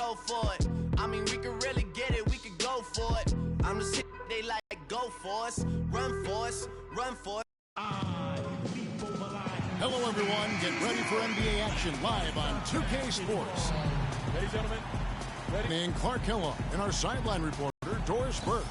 go for it. I mean, we can really get it, we can go for it. I'm just hit, they like, go for us, run for us, run for us. Hello, everyone. Get ready for NBA action live on 2K Sports. Ladies and gentlemen, And Clark Kellogg and our sideline reporter, Doris Burke.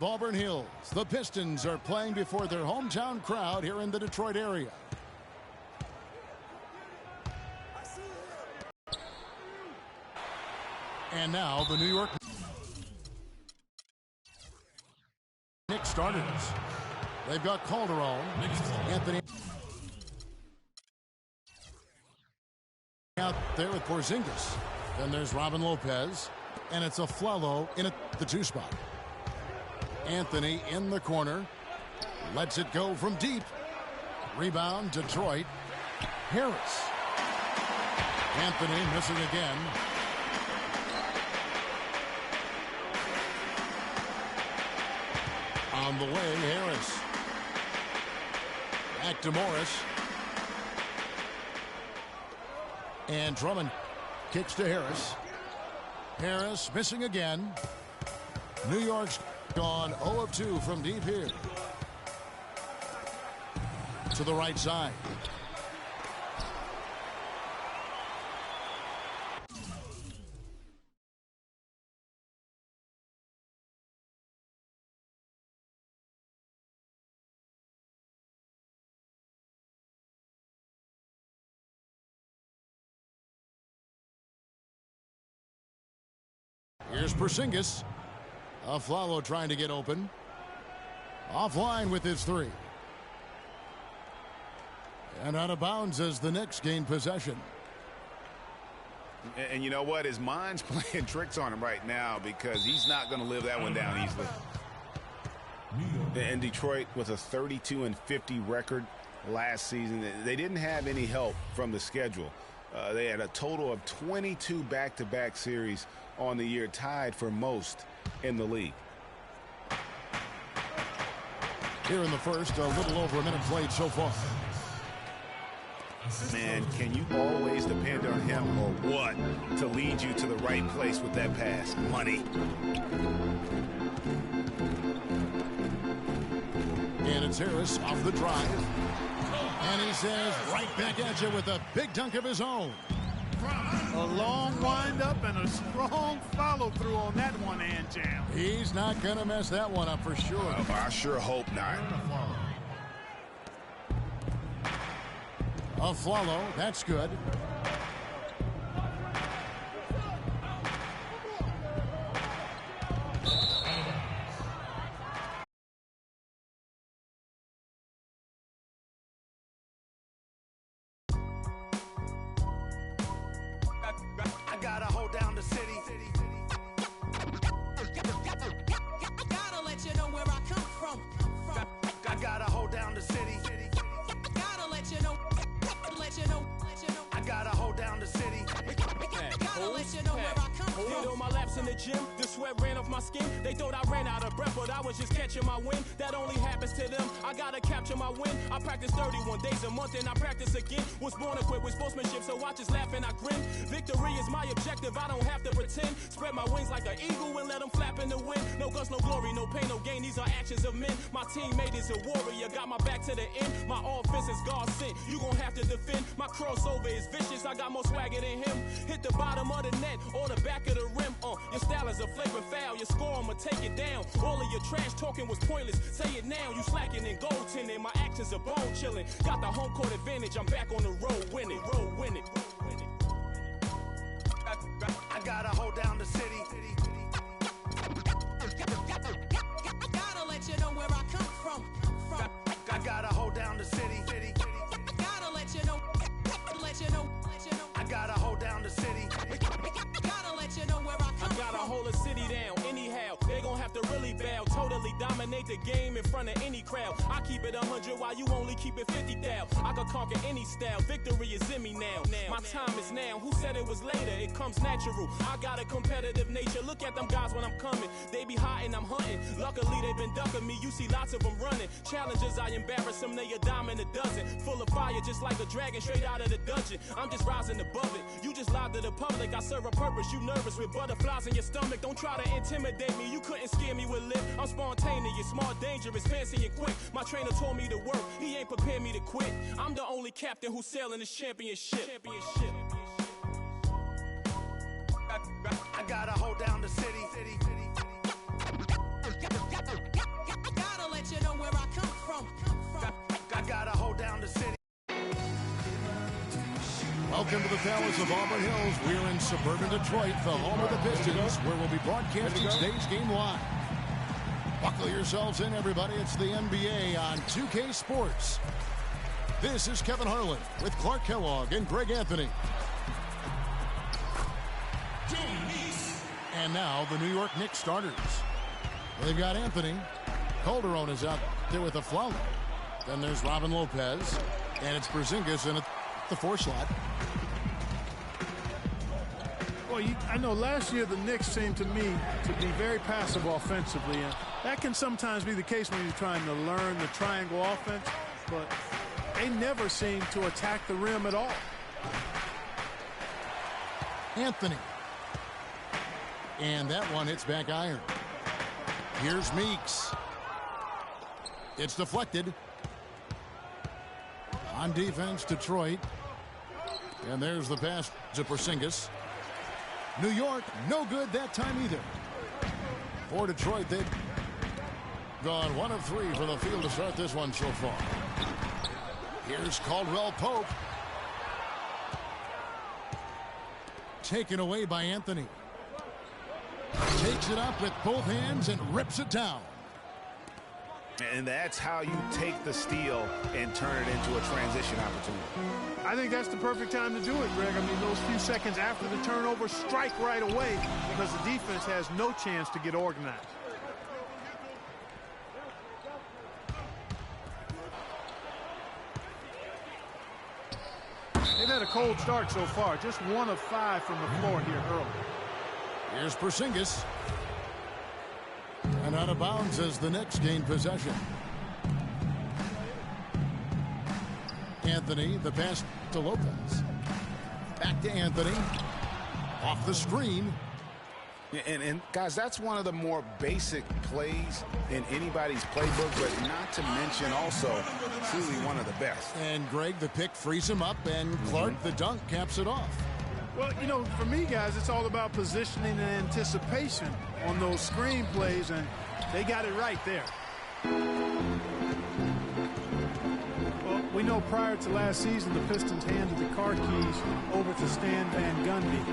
Auburn Hills, the Pistons are playing before their hometown crowd here in the Detroit area. And now the New York Knicks starters. They've got Calderon, Anthony out there with Porzingis. Then there's Robin Lopez, and it's Aflalo in at the 2 spot. Anthony in the corner, lets it go from deep. Rebound, Detroit. Harris. Anthony missing again. On the way, Harris. Back to Morris. And Drummond kicks to Harris. Harris missing again. New York's gone 0 of 2 from deep here. To the right side. Here's Porzingis. Aflalo trying to get open. Offline with his 3. And out of bounds as the Knicks gain possession. And you know what? His mind's playing tricks on him right now because he's not going to live that one down easily. And Detroit with a 32-50 record last season. They didn't have any help from the schedule. They had a total of 22 back-to-back series on the year, tied for most in the league. Here in the first, a little over a minute played so far. Man, can you always depend on him or what to lead you to the right place with that pass? Money. And it's Harris off the drive. And he says right back at you with a big dunk of his own. a long windup and a strong follow-through on that one-hand jam. He's not going to mess that one up for sure. I sure hope not. Aflalo, that's good. I gotta hold down the city. Gotta let you know where I come from. I gotta hold down the city. Gotta let you know. I gotta hold down the city. Gotta let you know where I come from. Hit on my laps in the gym, the sweat ran off my skin. They thought I ran out of breath, but I was just catching my wind. That only happens to them. I gotta capture my win. I practice 31 days a month and I practice again. Was born equipped with sportsmanship, so I just laugh and I grin. Victory is my objective, I don't have to pretend. Spread my wings like an eagle and let them flap in the wind. No guts, no glory, no pain, no gain. These are actions of men. My teammate is a warrior, got my back to the end. My offense is God sent. You gon' have to defend. My crossover is vicious, I got more swagger than him. Hit the bottom of the net or the back of the rim. Your style is a flagrant foul, your score, I'ma take it down. All of your trash talking was pointless. Say it now, you slacking in goaltending. My actions are bone chilling. Got the home court advantage, I'm back on the road winning. I gotta hold down the city. Gotta let you know where I come from. I gotta hold down the city. Gotta let you know. I gotta hold down the city. Gotta let you know where I come from. I gotta hold a city down anyhow. They gon' have to really bow. Totally dominate the game in front of any crowd. I keep it 100 while you only keep it 50 thou. I can conquer any style, victory is in me now. My time is now, who said it was later? It comes natural, I got a competitive nature. Look at them guys when I'm coming, they be hot and I'm hunting. Luckily they been ducking me, you see lots of them running. Challenges, I embarrass them, they a dime in a dozen. Full of fire just like a dragon straight out of the dungeon. I'm just rising above it, you just lied to the public. I serve a purpose, you nervous with butterflies in your stomach. Don't try to intimidate me, you couldn't scare me with lip. I'm spontaneous, smart, dangerous, fancy and quick. My trainer told me to work, he ain't prepared me to quit. I'm the only captain who's sailing this championship. I gotta hold down the city. Gotta let you know where I come from. I gotta hold down the city. Welcome to the Palace of Auburn Hills. We're in suburban Detroit, the home of the Pistons, where we'll be broadcasting today's game live. Buckle yourselves in, everybody. It's the NBA on 2K Sports. This is Kevin Harlan with Clark Kellogg and Greg Anthony. And now the New York Knicks starters. They've got Anthony. Calderon is out there with a foul. Then there's Robin Lopez. And it's Porzingis in the 4 slot. Well, I know last year the Knicks seemed to me to be very passive offensively. And that can sometimes be the case when you're trying to learn the triangle offense. But they never seem to attack the rim at all. Anthony. And that one hits back iron. Here's Meeks. It's deflected. On defense, Detroit. And there's the pass to Porzingis. New York, no good that time either. For Detroit, they've gone 1 of 3 from the field to start this one so far. Here's Caldwell Pope. Taken away by Anthony. Takes it up with both hands and rips it down. And that's how you take the steal and turn it into a transition opportunity. I think that's the perfect time to do it, Greg. I mean, those few seconds after the turnover, strike right away because the defense has no chance to get organized. They've had a cold start so far, just 1 of 5 from the floor here early. Here's Porzingis. And out of bounds as the Knicks gain possession. Anthony, the pass to Lopez. Back to Anthony. Off the screen. And guys, that's one of the more basic plays in anybody's playbook, but not to mention also truly one of the best. And Greg, the pick frees him up, and Clark, the dunk, caps it off. Well, you know, for me, guys, it's all about positioning and anticipation on those screen plays, and they got it right there. Well, we know prior to last season, the Pistons handed the car keys over to Stan Van Gundy.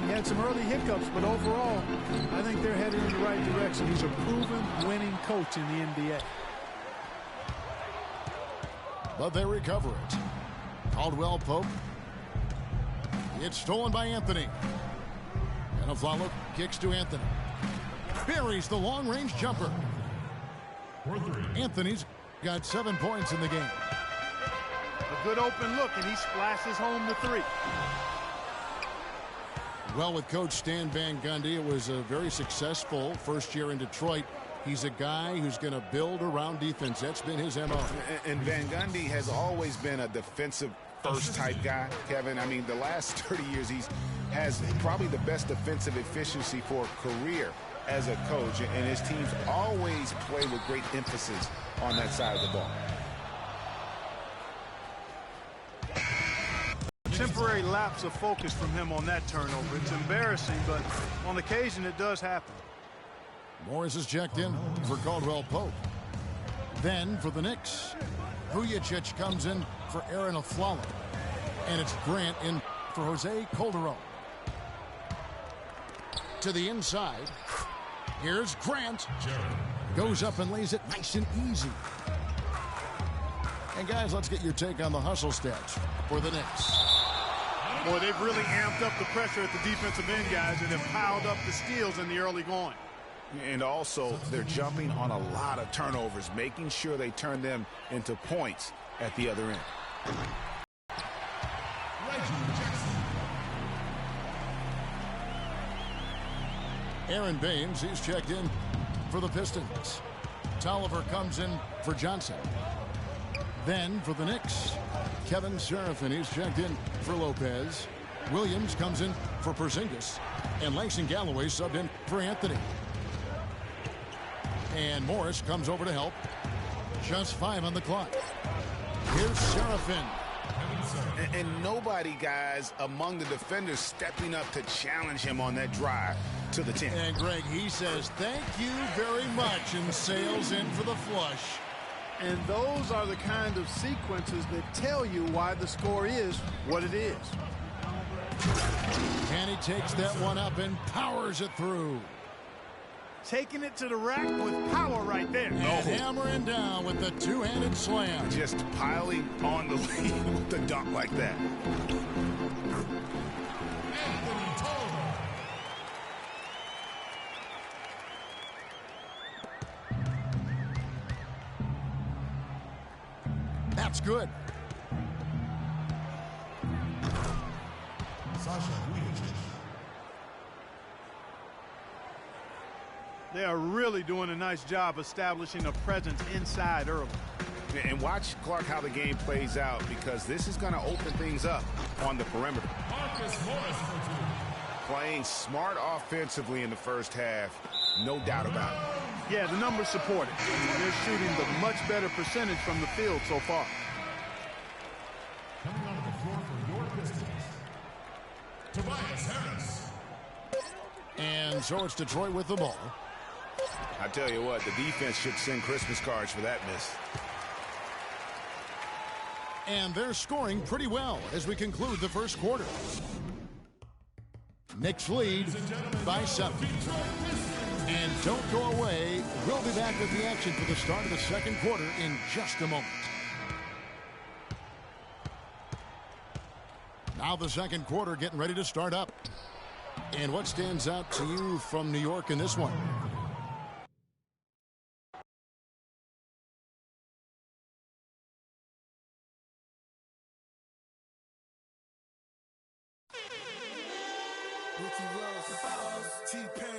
He had some early hiccups, but overall, I think they're headed in the right direction. He's a proven winning coach in the NBA. But they recover it. Caldwell Pope. It's stolen by Anthony. And Aflalo kicks to Anthony. Buries the long-range jumper. Anthony's got 7 points in the game. A good open look, and he splashes home the 3. Well, with Coach Stan Van Gundy, it was a very successful first year in Detroit. He's a guy who's going to build around defense. That's been his MO. And Van Gundy has always been a defensive first type guy, Kevin. I mean, the last 30 years, he has probably the best defensive efficiency for a career as a coach, and his teams always play with great emphasis on that side of the ball. Temporary lapse of focus from him on that turnover. It's embarrassing, but on occasion it does happen. Morris is checked in for Caldwell Pope. Then for the Knicks, Vujacic comes in for Aaron Aflalo. And it's Grant in for Jose Calderon. To the inside. Here's Grant. Goes up and lays it nice and easy. And guys, let's get your take on the hustle stats for the Knicks. Boy, they've really amped up the pressure at the defensive end, guys, and have piled up the steals in the early going. And also, they're jumping on a lot of turnovers, making sure they turn them into points at the other end. Aaron Baines, he's checked in for the Pistons. Tolliver comes in for Johnson. Then for the Knicks, Kevin Serafin, he's checked in for Lopez. Williams comes in for Porzingis. And Langston Galloway subbed in for Anthony. And Morris comes over to help. Just 5 on the clock. Here's Serafin. And nobody, guys, among the defenders stepping up to challenge him on that drive to the 10. And Greg, he says thank you very much and sails in for the flush. And those are the kind of sequences that tell you why the score is what it is. And he takes that one up and powers it through. Taking it to the rack with power right there. And hammering down with the two-handed slam. Just piling on the lead with the dunk like that. That's good. They are really doing a nice job establishing a presence inside early. And watch, Clark, how the game plays out, because this is going to open things up on the perimeter. Playing smart offensively in the first half, no doubt about it. Yeah, the numbers support it. They're shooting the much better percentage from the field so far. Coming onto the floor for your Pistons, Tobias Harris. And so it's Detroit with the ball. I tell you what, the defense should send Christmas cards for that miss. And they're scoring pretty well as we conclude the first quarter. Knicks lead by 7. And don't go away. We'll be back with the action for the start of the second quarter in just a moment. Now the second quarter getting ready to start up. And what stands out to you from New York in this one? T-Pain.